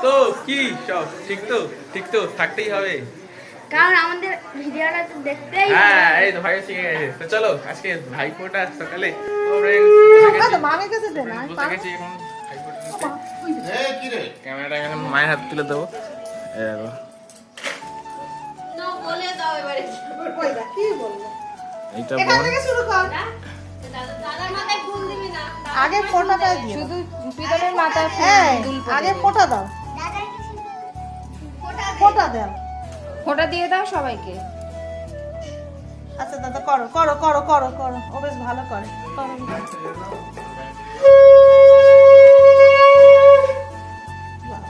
তো কি সব ঠিক তো? ঠিক তো থাকতেই হবে, কারণ আমাদের ভিডিওটা তো দেখতেই হ্যাঁ। এই তো ভাই শিখে গেছে। তো চলো আজকে ভাইফোঁটা সকালে মামের কাছে দে না বসে গেছি এখন ভাইফোঁটা দিতে। ক্যামেরাটা এখন মায়ের হাতে তুলে দেবো। এই দেখো না বলে দাও এবারে ওই দেখ কি বলবো এইটা এখান বোন। থেকে শুরু কর দাদার মাথায় ফুল দিবি না আগে ফোঁটাটা দিয়ে শুধু পিতলের মাথায় এই আগে ফোঁটা দাও দাদার কিছু ফোঁটা দাও ফোঁটা দিয়ে দাও সবাইকে। আচ্ছা দাদা করো করো করো করো করো ও বেশ ভালো করে করো। বাবা।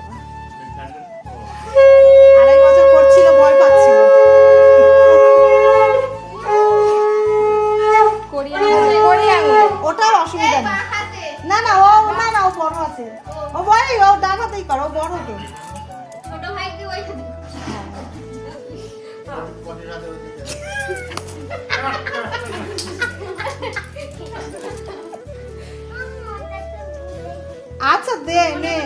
2.5 বছর করছিল ভয় পাচ্ছিল করি আঙুলে ওটার অসুবিধা নেই হাতে না না ও না না ও বড় আছে ও বড় ও ডান হাতেই করো ও বড় তো ছোট ভাইকে ওই আচ্ছা দে নে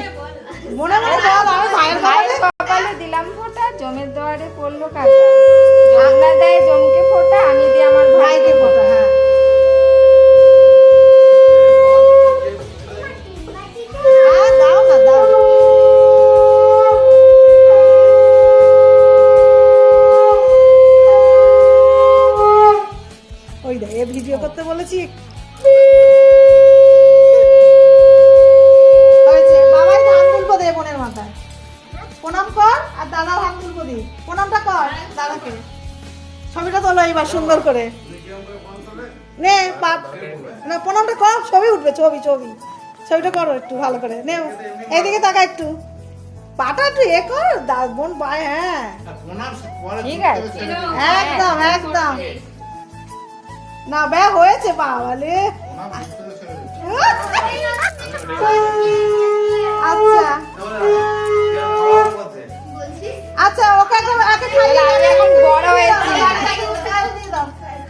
মনে মনে বল আমি ভাইয়ের ভাইয়ের কপালে কপালে দিলাম ফোঁটা, জমের দুয়ারে পড়লো কাঁটা। জমনা দেয় জমকে ফোঁটা, আমি দিই আমার ভাইকে ভাইকে ফোঁটা হ্যাঁ দাও না দাও ওই দে এ ভিডিও করতে বলেছি হয়েছে বাবাই ধান তুলবো দে বোনের মাথায় প্রণাম কর আর দাদা ধান তুলবো দি প্রণামটা কর দাদাকে ছবিটা তোলো এইবার সুন্দর করে নে পাপ না প্রণামটা কর ছবি উঠবে ছবি ছবি ছবিটা করো একটু ভালো করে নে এইদিকে তাকা একটু পাটা একটু এ কর বোন পায় হ্যাঁ ঠিক আছে। একদম একদম না ব্যা হয়েছে বাবালে আচ্ছা আচ্ছা ওকে একে খাইয়ে আমি এখন বড় হয়েছি।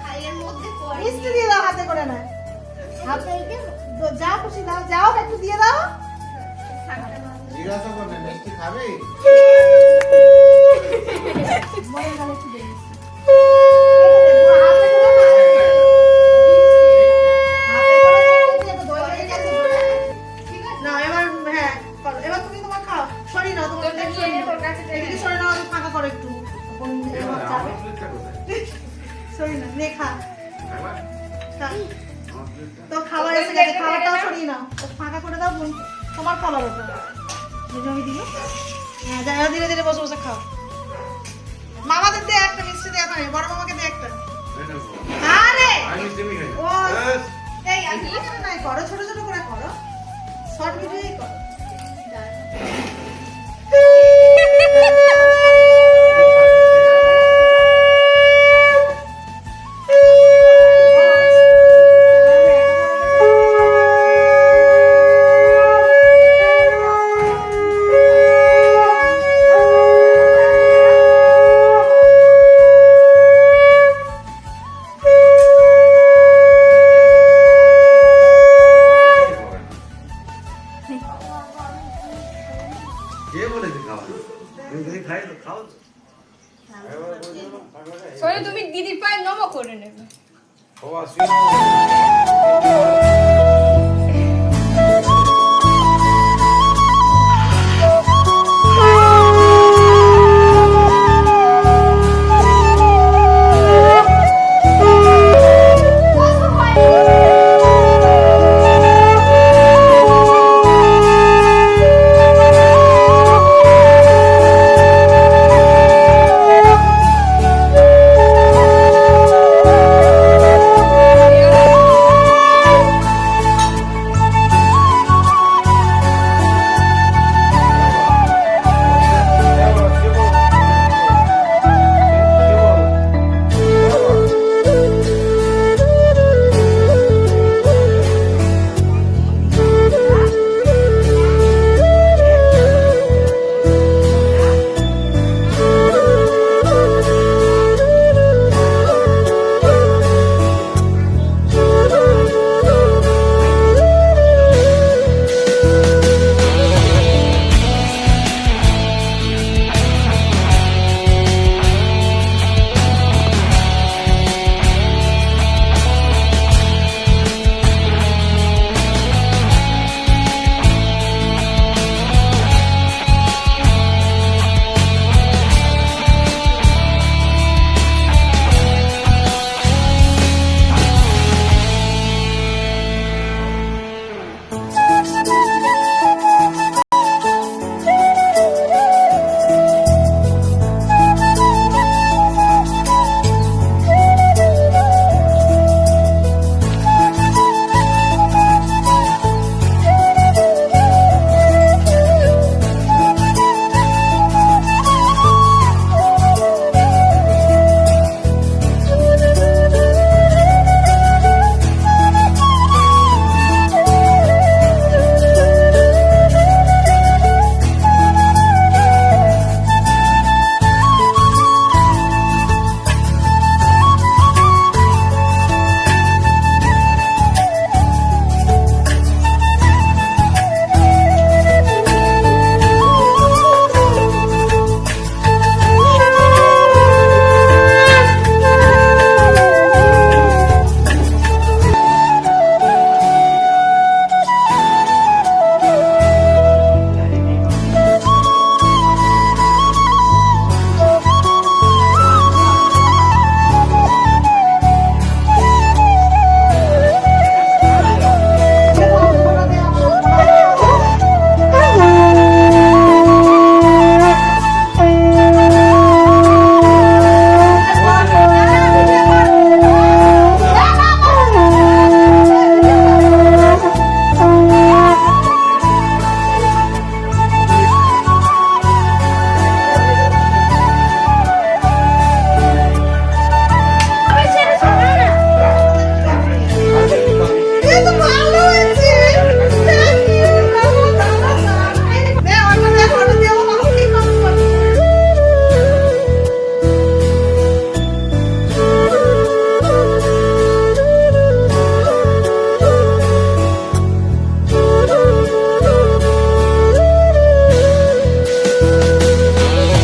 খাইয়ের মধ্যে পড়ে মিষ্টি দিয়ে দাও হাতে করে না হাতে যা খুশি দাও যাও একটু দিয়ে দাও জিজ্ঞাসা করলে মিষ্টি খাবে? মনে গেলে একটু দে না এবার হ্যাঁ করো এবার তুমি তোমার খাও সরি না তোমার তোরটা নিয়ে নে, তোর কাছে থেকে এদিকে সরি না ফাঁকা করো একটু সরি না নে খা খা। তো খাবার এসে গেছে খাবারটাও সরিয়ে নাও ও ফাঁকা করে দাও বোন তোমার খাবার ওটা আমি দিল হ্যাঁ যা ধীরে ধীরে বসে বসে খাও মামাদের দে একটা মিষ্টি দে এখন বড় মামাকে দে একটা আরে ও এই আমি এখানে নাই করো ছোট ছোট করে করো শর্ট ভিডিওই করো কে বলেছে খাওয়া? তুমি যদি খাই তো খাও তো। সোনি তুমি দিদির পায়ে নমো করে নেবে। ও আসুন।